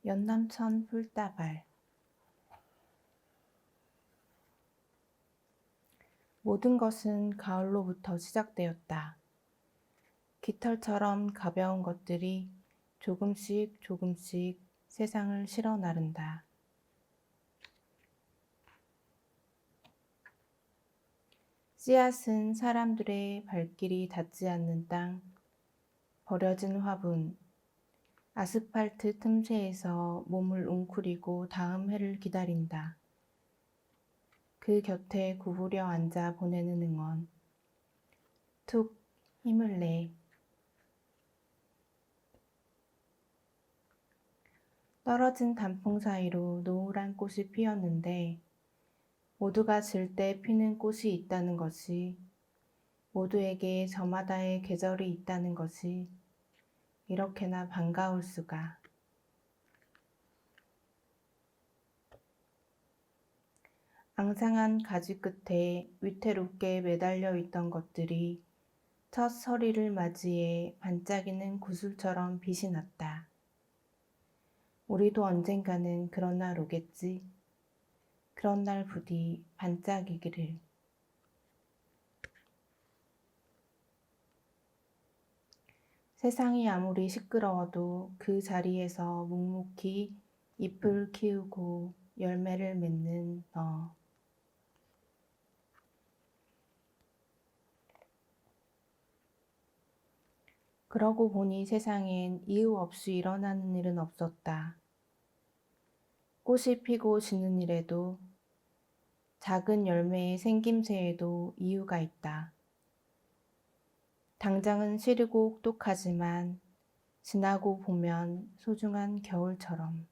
연남천 풀다발. 모든 것은 가을로부터 시작되었다. 깃털처럼 가벼운 것들이 조금씩 조금씩 세상을 실어 나른다. 씨앗은 사람들의 발길이 닿지 않는 땅, 버려진 화분, 아스팔트 틈새에서 몸을 웅크리고 다음 해를 기다린다. 그 곁에 구부려 앉아 보내는 응원. 툭 힘을 내. 떨어진 단풍 사이로 노을한 꽃이 피었는데 모두가 질 때 피는 꽃이 있다는 것이, 모두에게 저마다의 계절이 있다는 것이 이렇게나 반가울 수가. 앙상한 가지 끝에 위태롭게 매달려 있던 것들이 첫 서리를 맞이해 반짝이는 구슬처럼 빛이 났다. 우리도 언젠가는 그런 날 오겠지. 그런 날 부디 반짝이기를. 세상이 아무리 시끄러워도 그 자리에서 묵묵히 잎을 키우고 열매를 맺는 너. 그러고 보니 세상엔 이유 없이 일어나는 일은 없었다. 꽃이 피고 지는 일에도, 작은 열매의 생김새에도 이유가 있다. 당장은 시리고 혹독하지만 지나고 보면 소중한 겨울처럼.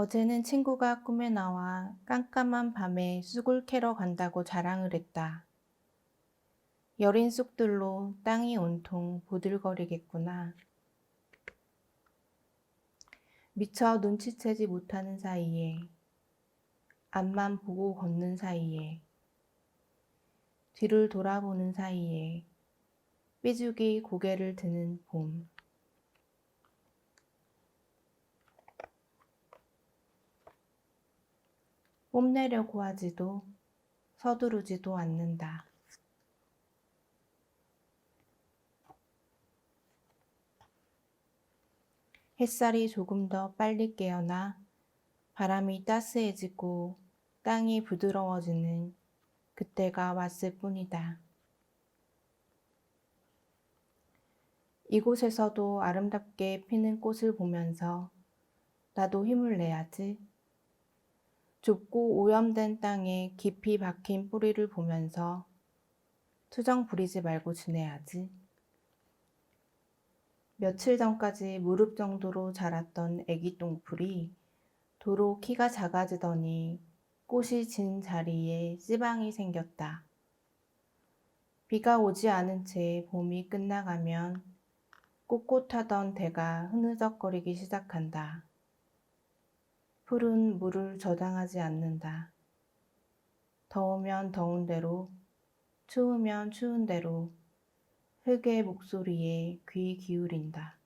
어제는 친구가 꿈에 나와 깜깜한 밤에 쑥을 캐러 간다고 자랑을 했다. 여린 쑥들로 땅이 온통 보들거리겠구나. 미처 눈치채지 못하는 사이에, 앞만 보고 걷는 사이에, 뒤를 돌아보는 사이에 삐죽이 고개를 드는 봄. 뽐내려고 하지도 서두르지도 않는다. 햇살이 조금 더 빨리 깨어나 바람이 따스해지고 땅이 부드러워지는 그때가 왔을 뿐이다. 이곳에서도 아름답게 피는 꽃을 보면서 나도 힘을 내야지. 좁고 오염된 땅에 깊이 박힌 뿌리를 보면서 투정 부리지 말고 지내야지. 며칠 전까지 무릎 정도로 자랐던 애기 똥풀이 도로 키가 작아지더니 꽃이 진 자리에 씨방이 생겼다. 비가 오지 않은 채 봄이 끝나가면 꼿꼿하던 대가 흐느적거리기 시작한다. 풀은 물을 저장하지 않는다. 더우면 더운 대로, 추우면 추운 대로 흙의 목소리에 귀 기울인다.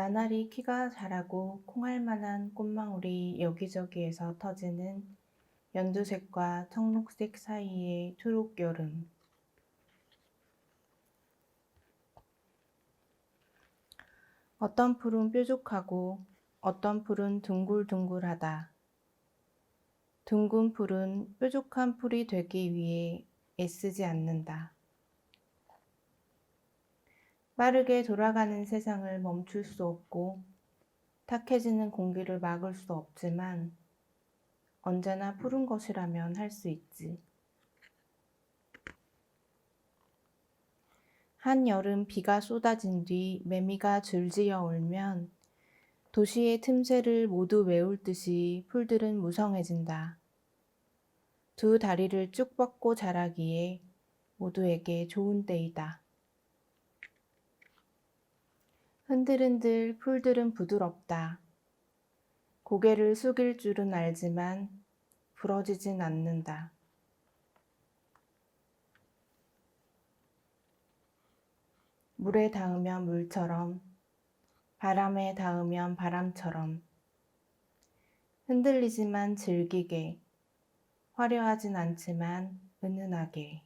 나날이 키가 자라고 콩알만한 꽃망울이 여기저기에서 터지는 연두색과 청록색 사이의 초록 여름. 어떤 풀은 뾰족하고 어떤 풀은 둥글둥글하다. 둥근 풀은 뾰족한 풀이 되기 위해 애쓰지 않는다. 빠르게 돌아가는 세상을 멈출 수 없고 탁해지는 공기를 막을 수 없지만 언제나 푸른 것이라면 할 수 있지. 한여름 비가 쏟아진 뒤 매미가 줄지어 울면 도시의 틈새를 모두 메울 듯이 풀들은 무성해진다. 두 다리를 쭉 뻗고 자라기에 모두에게 좋은 때이다. 흔들흔들 풀들은 부드럽다. 고개를 숙일 줄은 알지만 부러지진 않는다. 물에 닿으면 물처럼, 바람에 닿으면 바람처럼 흔들리지만 즐기게, 화려하진 않지만 은은하게.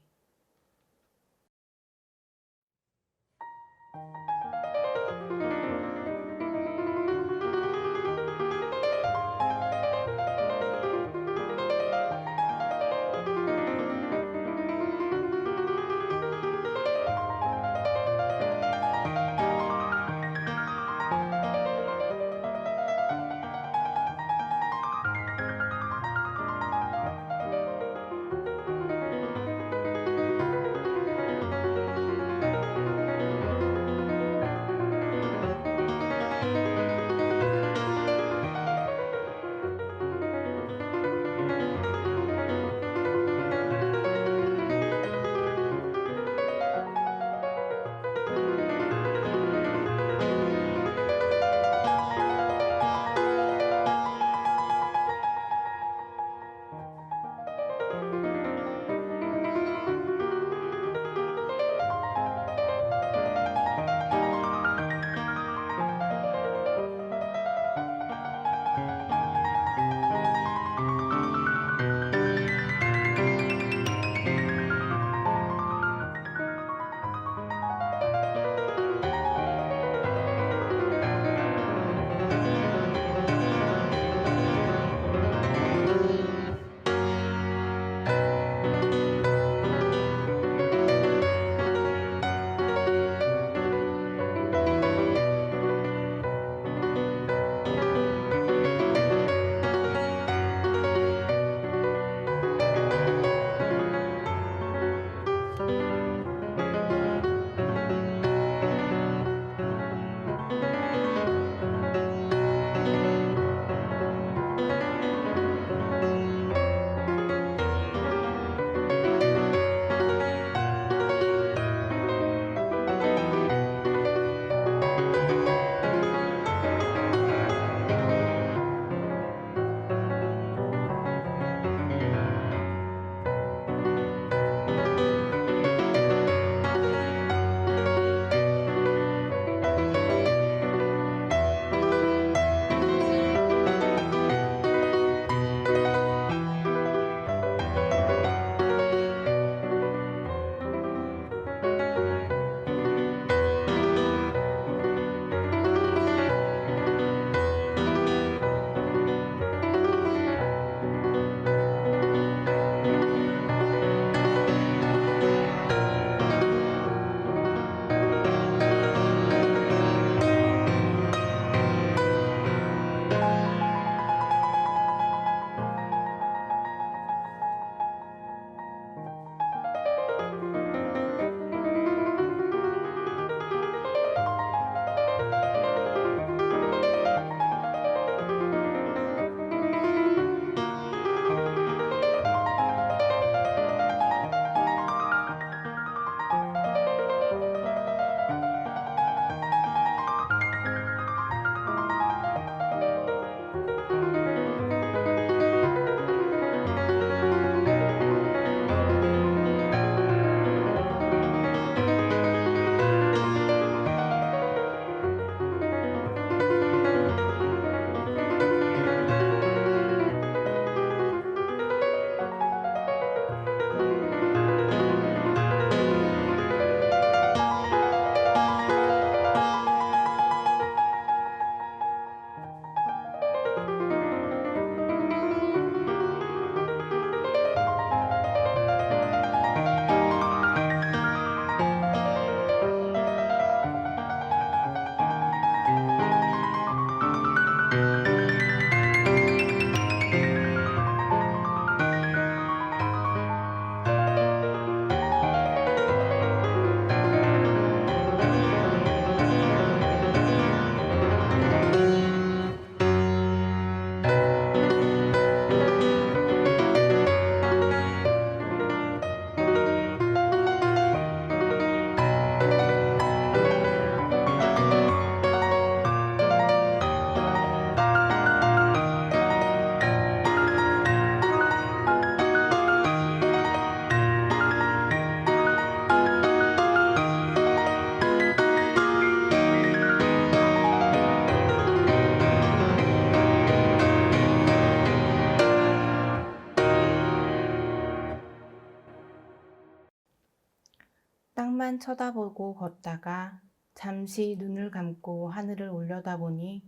하늘만 쳐다보고 걷다가 잠시 눈을 감고 하늘을 올려다보니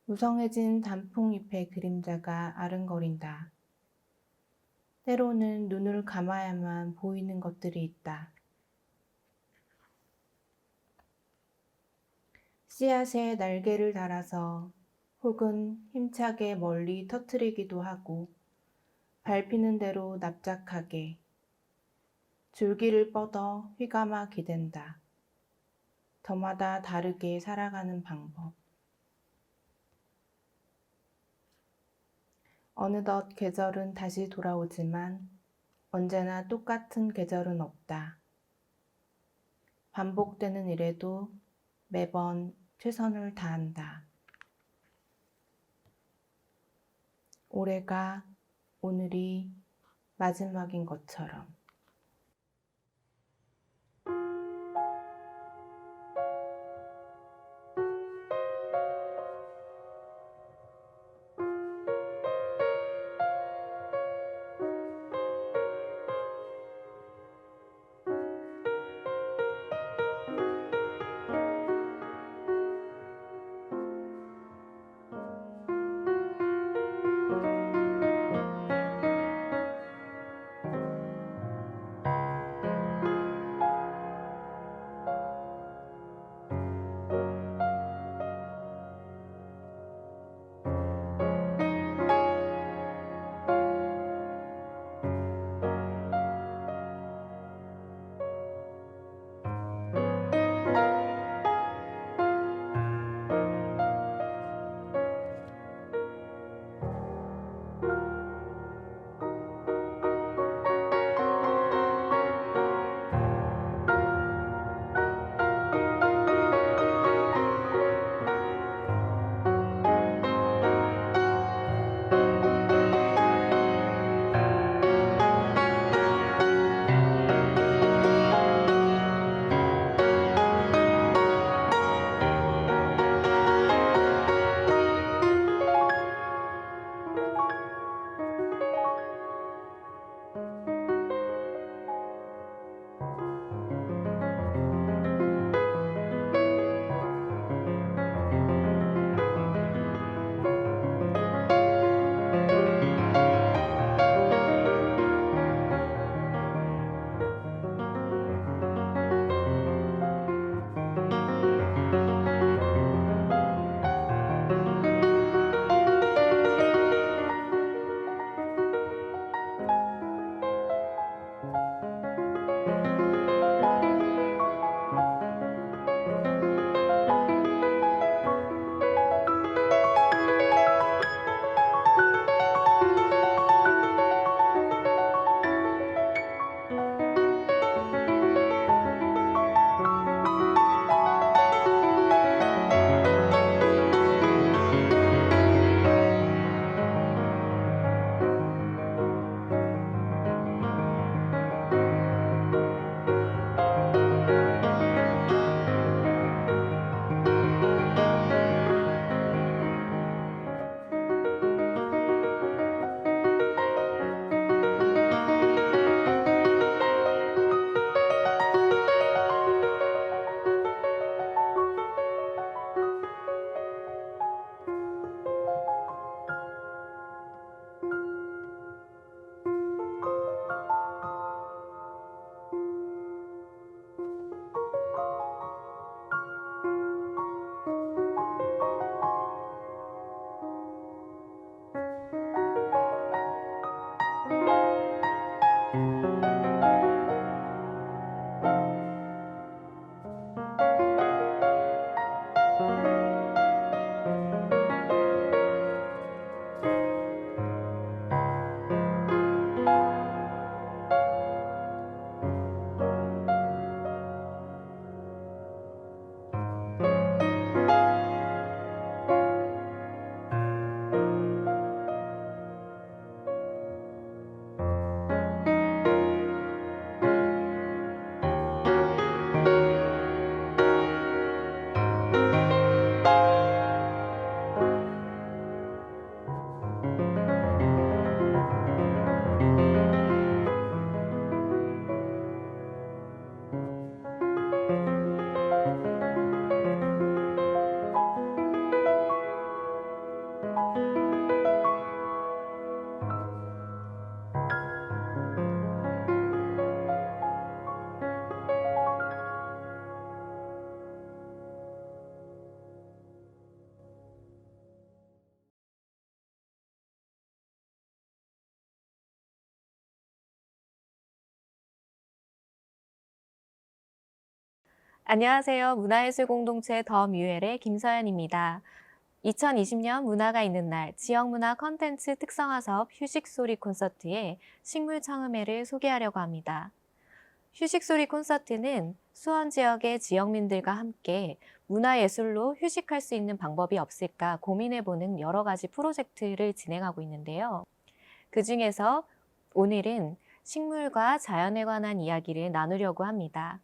무성해진 단풍잎의 그림자가 아른거린다. 때로는 눈을 감아야만 보이는 것들이 있다. 씨앗에 날개를 달아서 혹은 힘차게 멀리 터뜨리기도 하고 밟히는 대로 납작하게 줄기를 뻗어 휘감아 기댄다. 저마다 다르게 살아가는 방법. 어느덧 계절은 다시 돌아오지만 언제나 똑같은 계절은 없다. 반복되는 일에도 매번 최선을 다한다. 올해가 오늘이 마지막인 것처럼. 안녕하세요. 문화예술 공동체 더 뮤엘의 김서연입니다. 2020년 문화가 있는 날 지역문화 컨텐츠 특성화 사업 휴식소리 콘서트의 식물 청음회를 소개하려고 합니다. 휴식소리 콘서트는 수원 지역의 지역민들과 함께 문화예술로 휴식할 수 있는 방법이 없을까 고민해보는 여러 가지 프로젝트를 진행하고 있는데요. 그중에서 오늘은 식물과 자연에 관한 이야기를 나누려고 합니다.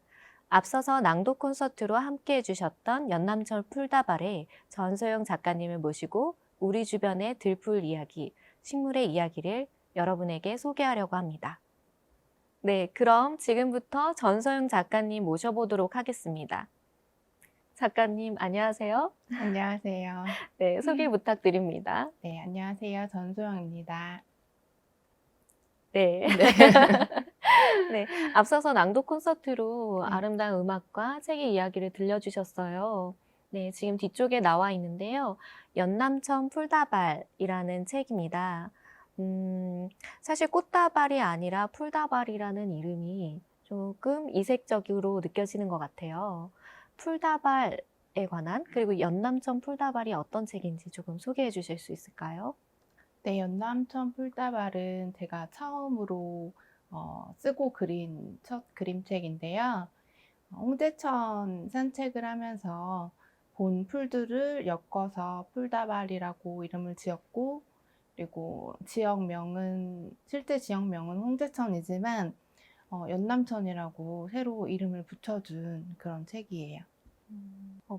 앞서서 낭독 콘서트로 함께 해주셨던 연남철 풀다발의 전소영 작가님을 모시고 우리 주변의 들풀 이야기, 식물의 이야기를 여러분에게 소개하려고 합니다. 네, 그럼 지금부터 전소영 작가님 모셔보도록 하겠습니다. 작가님, 안녕하세요. 안녕하세요. 네, 소개 부탁드립니다. 네, 안녕하세요. 전소영입니다. 네. 네. 네, 앞서서 낭독 콘서트로 네. 아름다운 음악과 책의 이야기를 들려주셨어요. 네, 지금 뒤쪽에 나와 있는데요. 연남천 풀다발이라는 책입니다. 사실 꽃다발이 아니라 풀다발이라는 이름이 조금 이색적으로 느껴지는 것 같아요. 풀다발에 관한, 그리고 연남천 풀다발이 어떤 책인지 조금 소개해 주실 수 있을까요? 네, 연남천 풀다발은 제가 처음으로 쓰고 그린 첫 그림책인데요. 홍제천 산책을 하면서 본 풀들을 엮어서 풀다발이라고 이름을 지었고, 그리고 지역명은, 실제 지역명은 홍제천이지만, 연남천이라고 새로 이름을 붙여준 그런 책이에요.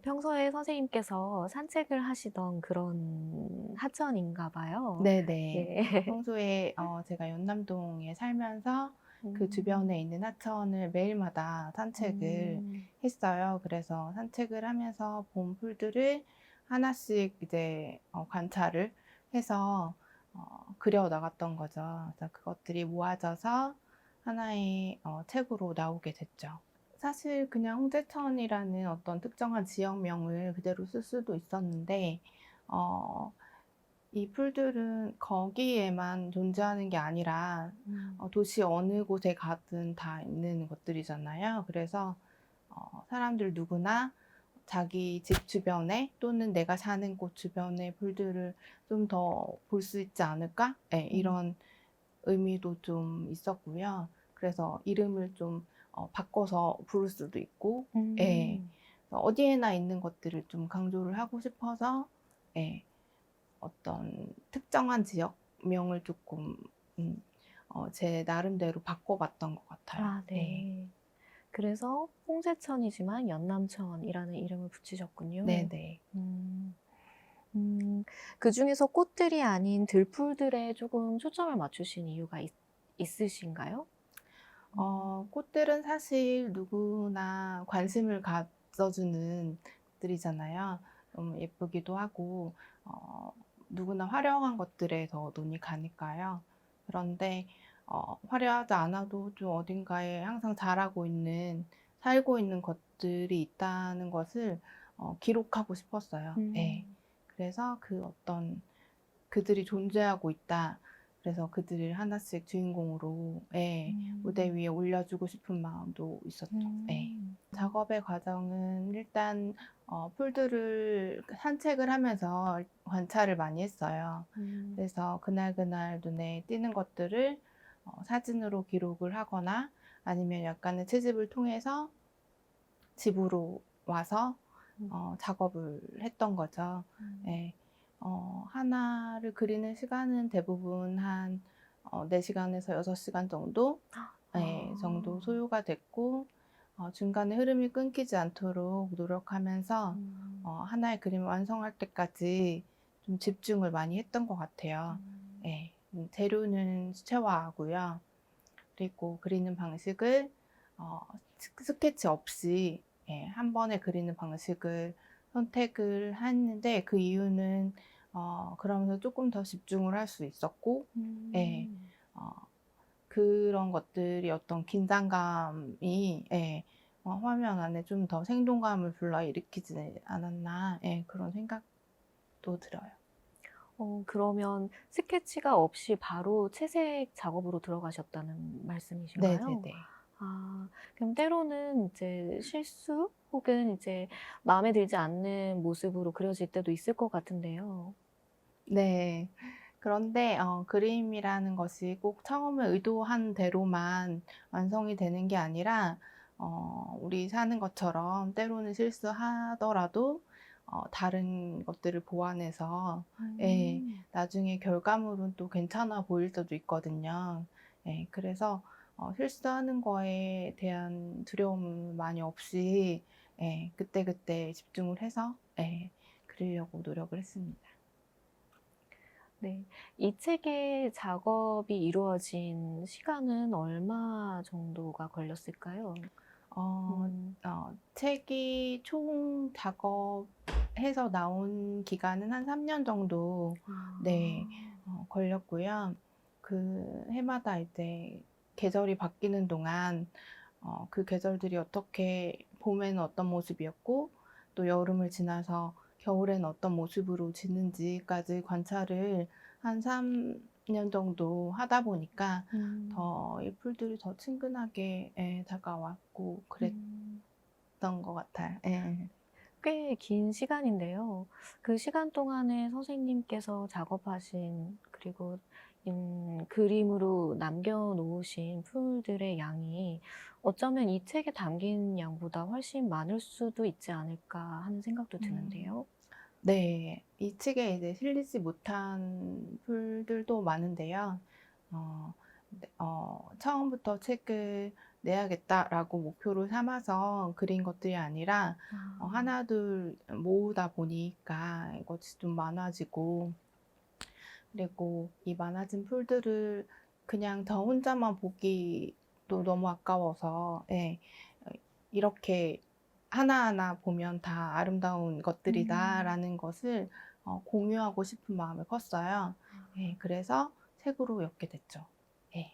평소에 선생님께서 산책을 하시던 그런 하천인가 봐요. 네네. 네. 평소에 제가 연남동에 살면서 그 주변에 있는 하천을 매일마다 산책을 음, 했어요. 그래서 산책을 하면서 본 풀들을 하나씩 이제 관찰을 해서 그려 나갔던 거죠. 그래서 그것들이 모아져서 하나의 책으로 나오게 됐죠. 사실 그냥 홍제천이라는 어떤 특정한 지역명을 그대로 쓸 수도 있었는데, 어, 이 풀들은 거기에만 존재하는 게 아니라 도시 어느 곳에 가든 다 있는 것들이잖아요. 그래서 사람들 누구나 자기 집 주변에 또는 내가 사는 곳 주변의 풀들을 좀 더 볼 수 있지 않을까? 네, 음, 이런 의미도 좀 있었고요. 그래서 이름을 좀 바꿔서 부를 수도 있고, 예, 음. 어디에나 있는 것들을 좀 강조를 하고 싶어서, 예, 어떤 특정한 지역명을 조금 음, 제 나름대로 바꿔봤던 것 같아요. 아, 네, 네. 그래서 홍제천이지만 연남천이라는 이름을 네, 붙이셨군요. 네. 음, 그 중에서 꽃들이 아닌 들풀들에 조금 초점을 맞추신 이유가 있으신가요? 음, 꽃들은 사실 누구나 관심을 가져주는 것들이잖아요. 너무 예쁘기도 하고, 어, 누구나 화려한 것들에 더 눈이 가니까요. 그런데, 화려하지 않아도 좀 어딘가에 항상 자라고 있는, 살고 있는 것들이 있다는 것을 기록하고 싶었어요. 네. 음, 그래서 그 어떤 그들이 존재하고 있다. 그래서 그들을 하나씩 주인공으로 무대 음, 위에 올려주고 싶은 마음도 있었죠. 예. 음, 작업의 과정은 일단 풀들을 산책을 하면서 관찰을 많이 했어요. 음, 그래서 그날그날 눈에 띄는 것들을 사진으로 기록을 하거나 아니면 약간의 채집을 통해서 집으로 와서 음, 작업을 했던 거죠. 음. 예. 하나를 그리는 시간은 대부분 한 4시간에서 6시간 정도, 예, 정도 아, 소요가 됐고, 중간에 흐름이 끊기지 않도록 노력하면서 음, 하나의 그림을 완성할 때까지 좀 집중을 많이 했던 것 같아요. 음, 예. 재료는 수채화하고요. 그리고 그리는 방식을 어, 스케치 없이 한 번에 그리는 방식을 선택을 했는데 그 이유는 그러면서 조금 더 집중을 할 수 있었고 예, 음. 어, 그런 것들이 어떤 긴장감이 화면 안에 좀 더 생동감을 불러일으키지 않았나 그런 생각도 들어요. 그러면 스케치가 없이 바로 채색 작업으로 들어가셨다는 말씀이신가요? 네네네. 그럼 때로는 이제 실수 혹은 이제 마음에 들지 않는 모습으로 그려질 때도 있을 것 같은데요. 네. 그런데 그림이라는 것이 꼭 처음에 의도한 대로만 완성이 되는 게 아니라 우리 사는 것처럼 때로는 실수하더라도 다른 것들을 보완해서 예 음. 나중에 결과물은 또 괜찮아 보일 때도 있거든요. 예 그래서 실수하는 거에 대한 두려움 많이 없이 예 그때그때 집중을 해서 예 그리려고 노력을 했습니다. 네. 이 책의 작업이 이루어진 시간은 얼마 정도가 걸렸을까요? 어 음. 책이 총 작업해서 나온 기간은 한 3년 정도 네 아. 걸렸고요. 그 해마다 이제 계절이 바뀌는 동안 그 계절들이 어떻게 봄에는 어떤 모습이었고 또 여름을 지나서 겨울에는 어떤 모습으로 지는지까지 관찰을 한 3년 정도 하다 보니까 음. 더 이 풀들이 더 친근하게 예 다가왔고 그랬던 음. 것 같아요. 예. 꽤 긴 시간인데요. 그 시간 동안에 선생님께서 작업하신 그리고 그림으로 남겨 놓으신 풀들의 양이 어쩌면 이 책에 담긴 양보다 훨씬 많을 수도 있지 않을까 하는 생각도 음. 드는데요. 네. 이 책에 이제 실리지 못한 풀들도 많은데요. 어 처음부터 '책을 내야겠다.'라고 목표를 삼아서 그린 것들이 아니라 아. 하나둘 모으다 보니까 이것이 좀 많아지고 그리고 이 많아진 풀들을 그냥 저 혼자만 보기도 너무 아까워서 예. 어 이렇게 하나하나 보면 다 '아름다운 음. 것들이다.'라는 것을 공유하고 싶은 마음이 컸어요. 예. 그래서 책으로 엮게 됐죠. 예.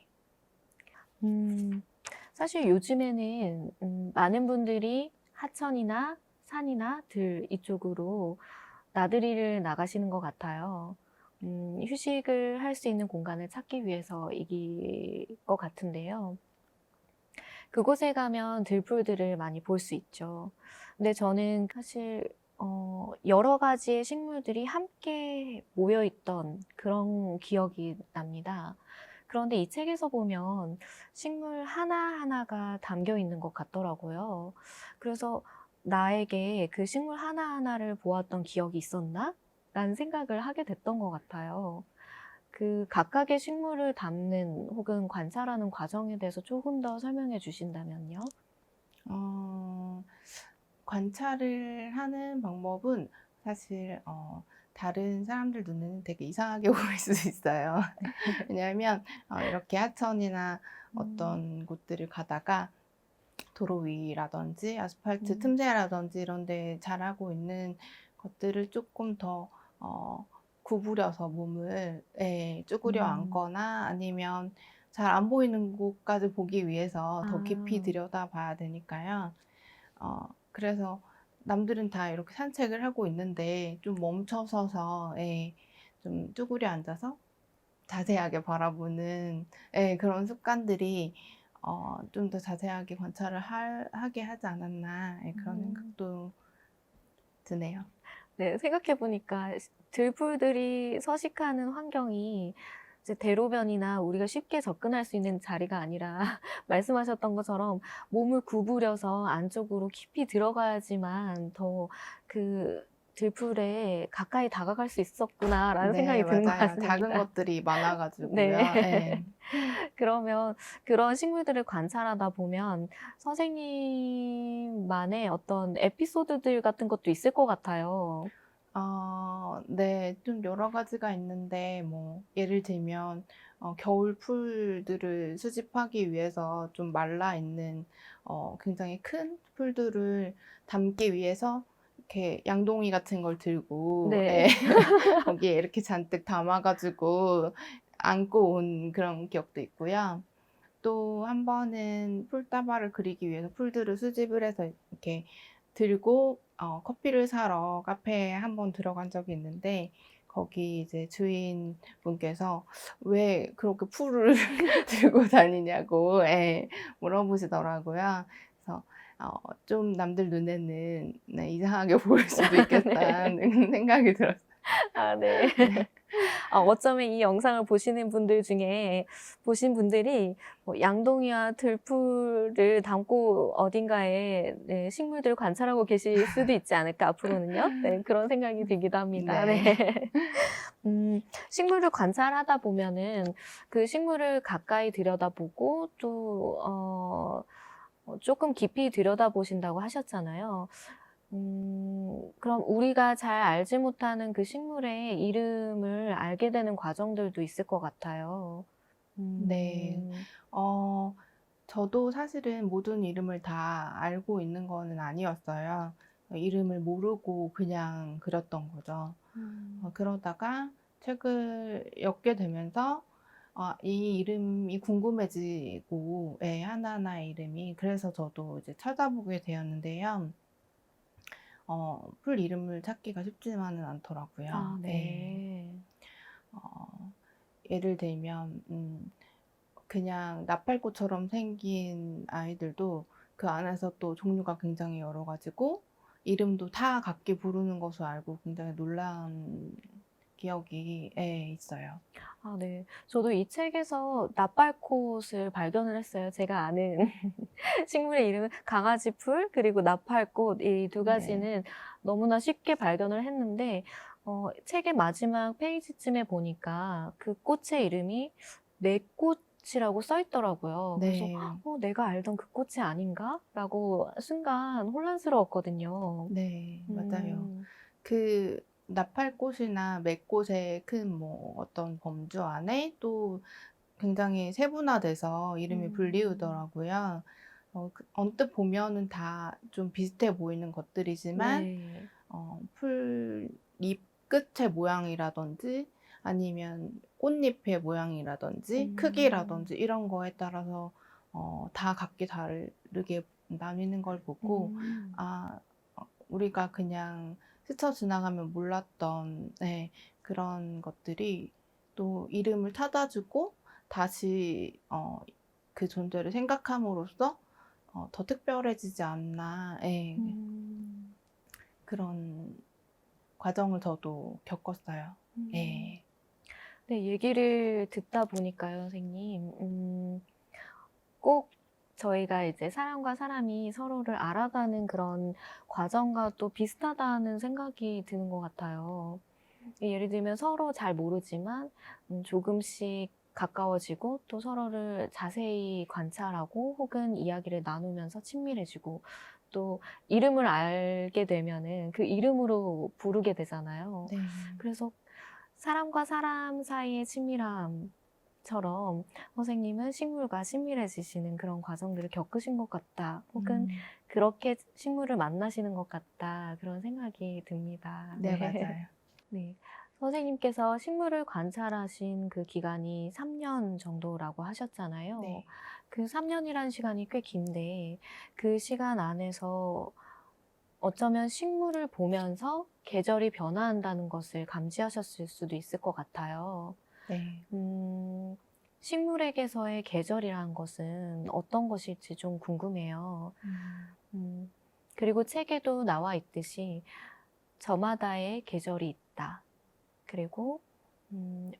음. 사실 요즘에는 많은 분들이 하천이나 산이나 들 이쪽으로 나들이를 나가시는 것 같아요. 휴식을 할 수 있는 공간을 찾기 위해서이길 것 같은데요. 그곳에 가면 들풀들을 많이 볼 수 있죠. 근데 저는 사실 여러 가지의 식물들이 함께 모여 있던 그런 기억이 납니다. 그런데 이 책에서 보면 식물 하나하나가 담겨 있는 것 같더라고요. 그래서 '나에게 그 식물 하나하나를 보았던 기억이 있었나?' 라는 생각을 하게 됐던 것 같아요. 그 각각의 식물을 담는 혹은 관찰하는 과정에 대해서 조금 더 설명해 주신다면요? 어 관찰을 하는 방법은 사실 다른 사람들 눈에는 되게 이상하게 보일 수 있어요. 왜냐하면 이렇게 하천이나 음. 어떤 곳들을 가다가 도로 위라든지 아스팔트 음. 틈새라든지 이런 데 자라고 있는 것들을 쪼끔 더 어 구부려서 몸을 예 쭈그려 음. 앉거나 아니면 잘 안 보이는 곳까지 보기 위해서 더 깊이 아. 들여다봐야 되니까요. 그래서 남들은 다 이렇게 산책을 하고 있는데 좀 멈춰 서서 예 좀 쭈그려 앉아서 자세하게 바라보는 예 그런 습관들이 좀 더 자세하게 관찰을 하게 하지 않았나 예 그런 음. 생각도 드네요. 네. 생각해 보니까 들풀들이 서식하는 환경이 이제 대로변이나 우리가 쉽게 접근할 수 있는 자리가 아니라 말씀하셨던 것처럼 몸을 구부려서 안쪽으로 깊이 들어가야지만 더 그 '들풀에 가까이 다가갈 수 있었구나.'라는 네 생각이 드는 것 맞아요. 작은 같습니다. 것들이 많아 네. 가지고요. 예. 그러면 그런 식물들을 관찰하다 보면 선생님만의 어떤 에피소드들 같은 것도 있을 것 같아요. 네. 좀 여러 가지가 있는데 뭐 예를 들면 겨울 풀들을 수집하기 위해서 좀 말라 있는 굉장히 큰 풀들을 담기 위해서 이렇게 양동이 같은 걸 들고 예 네. 거기에 이렇게 잔뜩 담아 가지고 안고 온 그런 기억도 있고요. 또 한 번은 풀다발을 그리기 위해서 풀들을 수집을 해서 이렇게 들고 커피를 사러 카페에 한 번 들어간 적이 있는데 거기 이제 주인분께서 왜 그렇게 풀을 들고 다니냐고 예, 물어보시더라고요. 그래서 좀 남들 눈에는 네, 이상하게 보일 수도 있겠다는 생각이 들었어요. 아 네. 네. 어쩌면 이 영상을 보시는 분들 중에 보신 분들이 뭐 양동이와 들풀을 담고 어딘가에 네 식물들을 관찰하고 계실 수도 있지 않을까 앞으로는요. 네 그런 생각이 들기도 합니다. 네. 네. 식물을 관찰하다 보면은 그 식물을 가까이 들여다보고 또 쪼끔 깊이 들여다보신다고 하셨잖아요. 그럼 우리가 잘 알지 못하는 그 식물의 이름을 알게 되는 과정들도 있을 것 같아요. 네. 음. 어 저도 사실은 모든 이름을 다 알고 있는 거는 아니었어요. 이름을 모르고 그냥 그렸던 거죠. 음. 그러다가 책을 엮게 되면서 이 이름이 궁금해지고 예, 하나하나의 이름이. 그래서 저도 이제 찾아보게 되었는데요. 풀 이름을 찾기가 쉽지만은 않더라고요. 아 예. 네. 어 예를 들면 그냥 나팔꽃처럼 생긴 아이들도 그 안에서 또 종류가 굉장히 여러 가지고 이름도 다 각기 부르는 것을 알고 굉장히 놀란 기억이 예, 있어요. 아 네. 저도 이 책에서 나팔꽃을 발견을 했어요. 제가 아는 식물의 이름은 강아지풀 그리고 나팔꽃 이 두 네. 가지는 너무나 쉽게 발견을 했는데 책의 마지막 페이지쯤에 보니까 그 꽃의 이름이 내꽃이라고 써 있더라고요. 그래서 네. '내가 알던 그 꽃이 아닌가?'라고 순간 혼란스러웠거든요. 네. 맞아요. 음. 그 나팔꽃이나 맥꽃의 큰 뭐 어떤 범주 안에 또 굉장히 세분화돼서 이름이 음. 불리우더라고요. 언뜻 보면은 다 좀 비슷해 보이는 것들이지만 네. 풀잎 끝의 모양이라든지 아니면 꽃잎의 모양이라든지 음. 크기라든지 이런 거에 따라서 다 각기 다르게 나뉘는 걸 보고 음. 아 우리가 그냥 스쳐 지나가면 몰랐던 네, 그런 것들이 또 이름을 찾아주고 다시 그 존재를 생각함으로써 더 특별해지지 않나 예, 음. 그런 과정을 저도 겪었어요. 음. 예. 네, 얘기를 듣다 보니까요, 선생님. 꼭 저희가 이제 사람과 사람이 서로를 알아가는 그런 과정과 또 비슷하다는 생각이 드는 것 같아요. 예를 들면 서로 잘 모르지만 조금씩 가까워지고 또 서로를 자세히 관찰하고 혹은 이야기를 나누면서 친밀해지고 또 이름을 알게 되면은 그 이름으로 부르게 되잖아요. 네. 그래서 사람과 사람 사이의 친밀함처럼 선생님은 식물과 친밀해지시는 그런 과정들을 겪으신 것 같다. 혹은 음. 그렇게 식물을 만나시는 것 같다. 그런 생각이 듭니다. 네, 네. 맞아요. 네. 선생님께서 식물을 관찰하신 그 기간이 3년 정도라고 하셨잖아요. 네. 그 3년이라는 시간이 꽤 긴데 그 시간 안에서 어쩌면 식물을 보면서 계절이 변화한다는 것을 감지하셨을 수도 있을 것 같아요. 네. 음, 식물에게서의 계절이라는 것은 어떤 것일지 좀 궁금해요. 음. 음, 그리고 책에도 나와 있듯이 저마다의 계절이 있다. 그리고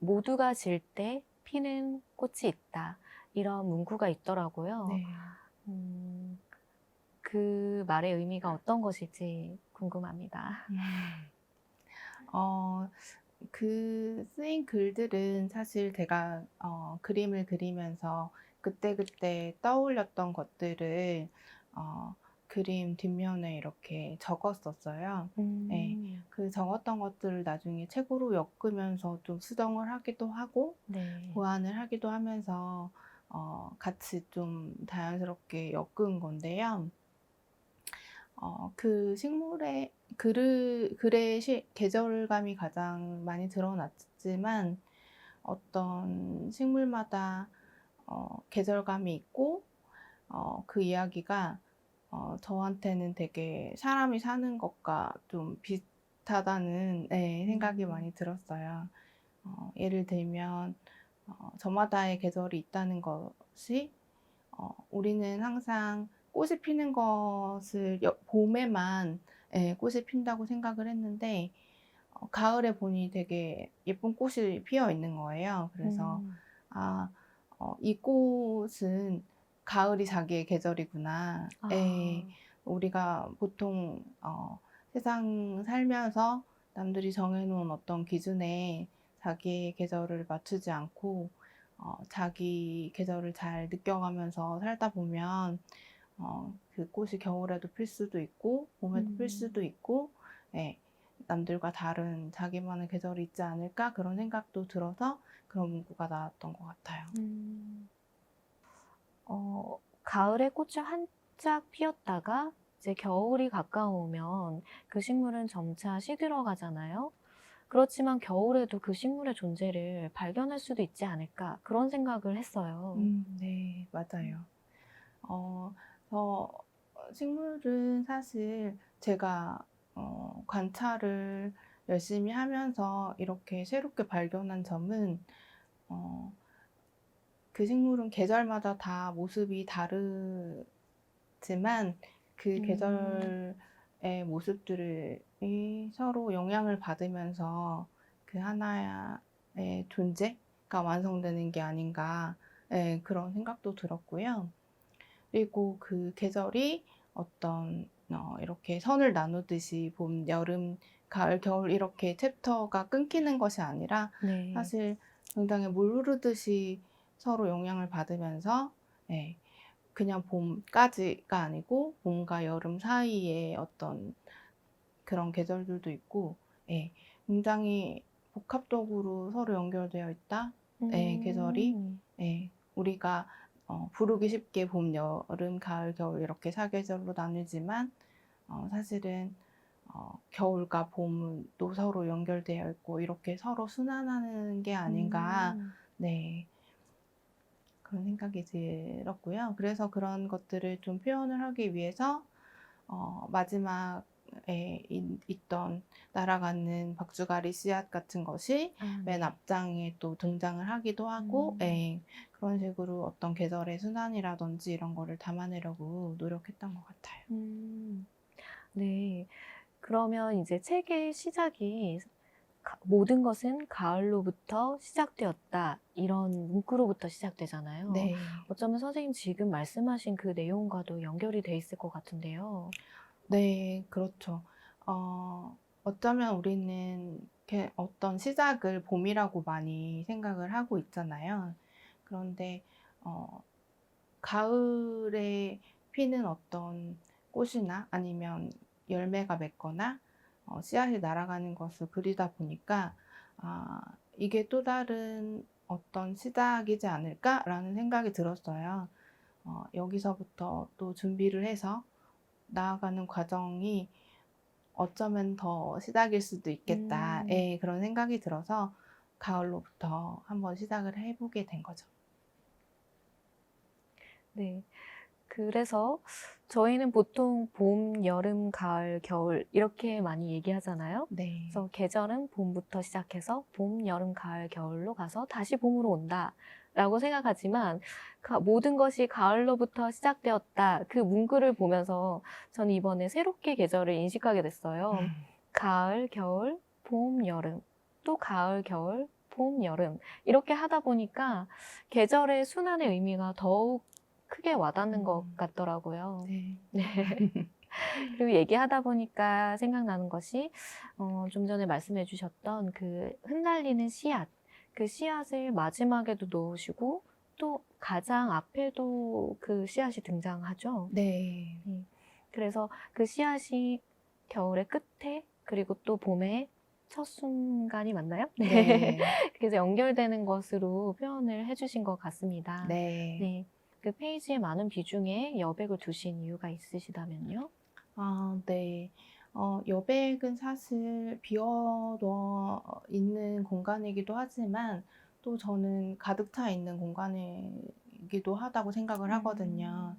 모두가 질 때 피는 꽃이 있다. 이런 문구가 있더라고요. 네. 음, 그 말의 의미가 어떤 것일지 궁금합니다. 음. 어 그 쓰인 글들은 사실 제가 그림을 그리면서 그때그때 떠올렸던 것들을 어 그림 뒷면에 이렇게 적었었어요. 예. 음, 그 적었던 것들을 나중에 책으로 엮으면서 좀 수정을 하기도 하고 네. 보완을 하기도 하면서 같이 좀 자연스럽게 엮은 건데요. 그 식물의 글의 계절감이 가장 많이 드러났지만 어떤 식물마다 계절감이 있고 그 이야기가 저한테는 되게 사람이 사는 것과 좀 비슷하다는 생각이 많이 들었어요. 예를 들면 저마다의 계절이 있다는 것이 우리는 항상 꽃이 피는 것을 봄에만 꽃이 핀다고 생각을 했는데 가을에 보니 되게 예쁜 꽃이 피어 있는 거예요. 그래서 음. 아, 이 꽃은 가을이 자기의 계절이구나. 아. 우리가 보통 세상 살면서 남들이 정해놓은 어떤 기준에 자기의 계절을 맞추지 않고 자기 계절을 잘 느껴가면서 살다 보면 그 꽃이 겨울에도 필 수도 있고 봄에도 필 수도 있고 예, 남들과 다른 자기만의 계절이 있지 않을까 그런 생각도 들어서 그런 문구가 나왔던 것 같아요. 음. 가을에 꽃이 한짝 피었다가 이제 겨울이 가까우면 그 식물은 점차 시들어가잖아요. 그렇지만 겨울에도 그 식물의 존재를 발견할 수도 있지 않을까 그런 생각을 했어요. 네, 음. 맞아요. 저 식물은 사실 제가 관찰을 열심히 하면서 이렇게 새롭게 발견한 점은 어, 그 식물은 계절마다 다 모습이 다르지만 그 음. 계절의 모습들이 서로 영향을 받으면서 그 하나의 존재가 완성되는 게 아닌가 그런 생각도 들었고요. 그리고 그 계절이 어떤 이렇게 선을 나누듯이 봄, 여름, 가을, 겨울 이렇게 챕터가 끊기는 것이 아니라 네. 사실 굉장히 물 흐르듯이 서로 영향을 받으면서 예, 그냥 봄까지가 아니고 봄과 여름 사이에 어떤 그런 계절들도 있고 예, 굉장히 복합적으로 서로 연결되어 있다. 예, 계절이 음. 우리가 부르기 쉽게 봄, 여름, 가을, 겨울 이렇게 사계절로 나누지만 사실은 겨울과 봄은 또 서로 연결되어 있고 이렇게 서로 순환하는 게 아닌가 음. 네, 그런 생각이 들었고요. 그래서 그런 것들을 좀 표현을 하기 위해서 마지막에 있던 날아가는 박주가리 씨앗 같은 것이 아 맨 네. 앞장에 또 등장을 하기도 하고, 음. 그런 식으로 어떤 계절의 순환이라든지 이런 거를 담아내려고 노력했던 것 같아요. 음. 네. 그러면 이제 책의 시작이 모든 것은 가을로부터 시작되었다. 이런 문구로부터 시작되잖아요. 네. 어쩌면 선생님 지금 말씀하신 그 내용과도 연결이 돼 있을 것 같은데요. 네, 그렇죠. 어쩌면 우리는 이렇게 어떤 시작을 봄이라고 많이 생각을 하고 있잖아요. 그런데, 어, 가을에 피는 어떤 꽃이나 아니면 열매가 맺거나 씨앗이 날아가는 것을 그리다 보니까 아, 이게 또 다른 어떤 시작이지 않을까라는 생각이 들었어요. 여기서부터 또 준비를 해서 나아가는 과정이 어쩌면 더 시작일 수도 있겠다. 음. 그런 생각이 들어서 가을로부터 한번 시작을 해보게 된 거죠. 네. 그래서 저희는 보통 봄, 여름, 가을, 겨울 이렇게 많이 얘기하잖아요. 네. 그래서 계절은 봄부터 시작해서 봄, 여름, 가을, 겨울로 가서 다시 봄으로 온다라고 생각하지만 모든 것이 가을로부터 시작되었다. 그 문구를 보면서 저는 이번에 새롭게 계절을 인식하게 됐어요. 가을, 겨울, 봄, 여름, 또 가을, 겨울, 봄, 여름 이렇게 하다 보니까 계절의 순환의 의미가 더욱 크게 와닿는 것 음, 같더라고요. 네. 네. 그리고 얘기하다 보니까 생각나는 것이 좀 전에 말씀해 주셨던 그 흩날리는 씨앗, 그 씨앗을 마지막에도 놓으시고 또 가장 앞에도 그 씨앗이 등장하죠. 네. 네. 그래서 그 씨앗이 겨울의 끝에 그리고 또 봄의 첫 순간이 맞나요? 네. 네. 그래서 연결되는 것으로 표현을 해주신 것 같습니다. 네. 네. 그 페이지에 많은 비중에 여백을 두신 이유가 있으시다면요? 아, 네. 여백은 사실 비어져 있는 공간이기도 하지만 또 저는 가득 차 있는 공간이기도 하다고 생각을 하거든요.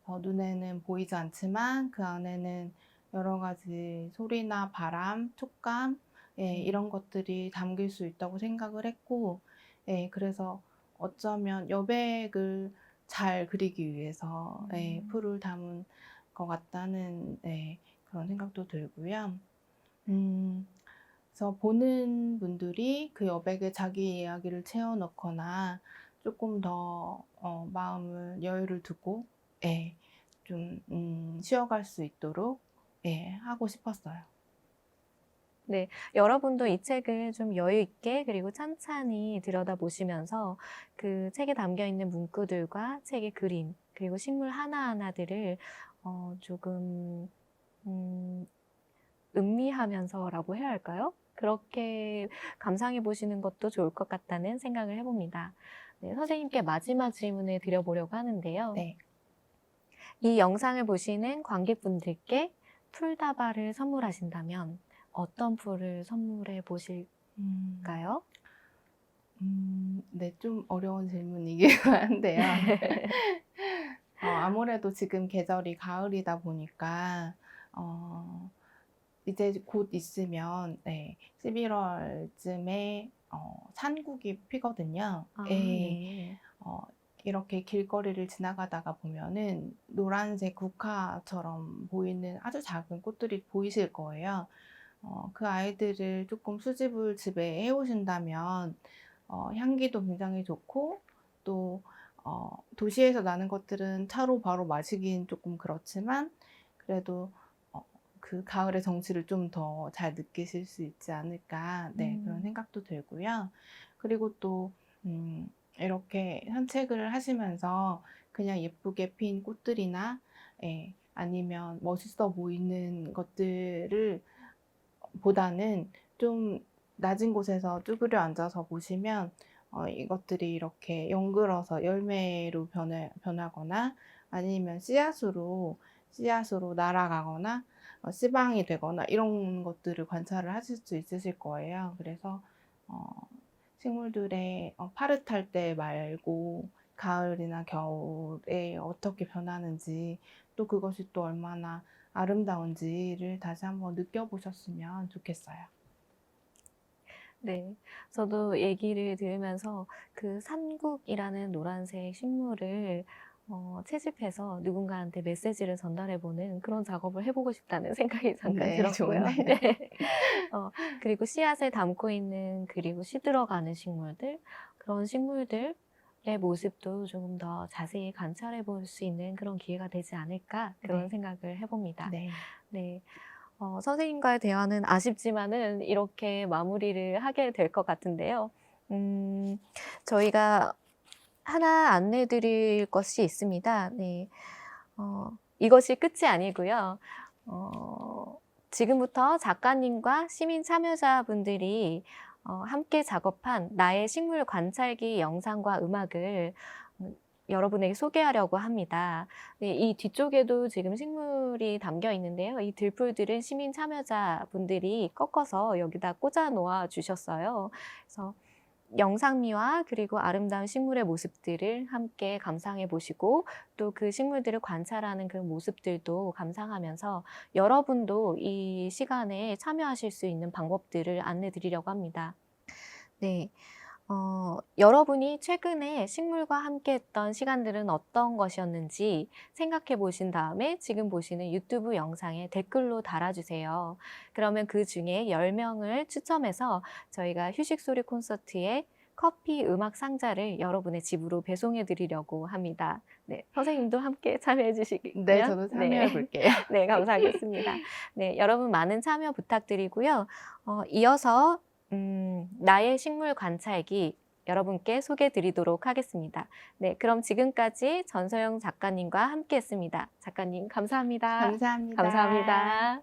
음. 눈에는 보이지 않지만 그 안에는 여러 가지 소리나 바람, 촉감, 예, 이런 것들이 담길 수 있다고 생각을 했고, 예, 그래서 어쩌면 여백을 잘 그리기 위해서 예, 풀을 담은 것 같다는 그런 생각도 들고요. 그래서 보는 분들이 그 여백에 자기 이야기를 채워 넣거나 조금 더 마음을 여유를 두고 예, 좀 쉬어갈 수 있도록 예, 하고 싶었어요. 네, 여러분도 이 책을 좀 여유 있게 그리고 찬찬히 들여다보시면서 그 책에 담겨 있는 문구들과 책의 그림 그리고 식물 하나하나들을 조금 음미하면서라고 해야 할까요? 그렇게 감상해 보시는 것도 좋을 것 같다는 생각을 해봅니다. 네, 선생님께 마지막 질문을 드려보려고 하는데요. 네. 이 영상을 보시는 관객분들께 풀다발을 선물하신다면 어떤 풀을 선물해 보실까요? 네, 좀 어려운 질문이긴 한데요. 아무래도 지금 계절이 가을이다 보니까 이제 곧 있으면 11월쯤에 산국이 피거든요. 아, 예. 네. 이렇게 길거리를 지나가다가 보면은 노란색 국화처럼 보이는 아주 작은 꽃들이 보이실 거예요. 그 아이들을 조금 수집을 집에 해 오신다면 향기도 굉장히 좋고 또 도시에서 나는 것들은 차로 바로 마시긴 조금 그렇지만 그래도 그 가을의 정취를 좀 더 잘 느끼실 수 있지 않을까 그런 생각도 들고요. 그리고 또 이렇게 산책을 하시면서 그냥 예쁘게 핀 꽃들이나 아니면 멋있어 보이는 것들을 보다는 좀 낮은 곳에서 쭈그려 앉아서 보시면 이것들이 이렇게 연글어서 열매로 변하거나 아니면 씨앗으로 날아가거나 씨방이 되거나 이런 것들을 관찰을 하실 수 있으실 거예요. 그래서 식물들의 파릇할 때 말고 가을이나 겨울에 어떻게 변하는지 또 그것이 또 얼마나 아름다운지를 다시 한번 느껴보셨으면 좋겠어요. 네, 저도 얘기를 들으면서 그 삼국이라는 노란색 식물을 채집해서 누군가한테 메시지를 전달해보는 그런 작업을 해보고 싶다는 생각이 잠깐 네, 들었고요. 좋네요. 네. 그리고 씨앗을 담고 있는 그리고 시들어가는 식물들, 그런 식물들의 모습도 조금 더 자세히 관찰해 볼 수 있는 그런 기회가 되지 않을까 그런 네. 생각을 해봅니다. 네. 네. 선생님과의 대화는 아쉽지만은 이렇게 마무리를 하게 될 것 같은데요. 저희가 하나 안내 드릴 것이 있습니다. 네. 이것이 끝이 아니고요. 지금부터 작가님과 시민 참여자분들이 함께 작업한 나의 식물 관찰기 영상과 음악을 여러분에게 소개하려고 합니다. 네, 이 뒤쪽에도 지금 식물이 담겨 있는데요. 이 들풀들은 시민 참여자분들이 꺾어서 여기다 꽂아 놓아 주셨어요. 그래서 영상미와 그리고 아름다운 식물의 모습들을 함께 감상해 보시고 또 그 식물들을 관찰하는 그 모습들도 감상하면서 여러분도 이 시간에 참여하실 수 있는 방법들을 안내 드리려고 합니다. 네. 여러분이 최근에 식물과 함께 했던 시간들은 어떤 것이었는지 생각해 보신 다음에 지금 보시는 유튜브 영상에 댓글로 달아주세요. 그러면 그 중에 10명을 추첨해서 저희가 휴식소리 콘서트의 커피 음악 상자를 여러분의 집으로 배송해 드리려고 합니다. 네, 선생님도 함께 참여해 주시면 네, 저도 참여해 볼게요. 네, 감사하겠습니다. 네, 여러분 많은 참여 부탁드리고요. 이어서 나의 식물 관찰기 여러분께 소개해 드리도록 하겠습니다. 네, 그럼 지금까지 전소영 작가님과 함께 했습니다. 작가님, 감사합니다. 감사합니다. 감사합니다.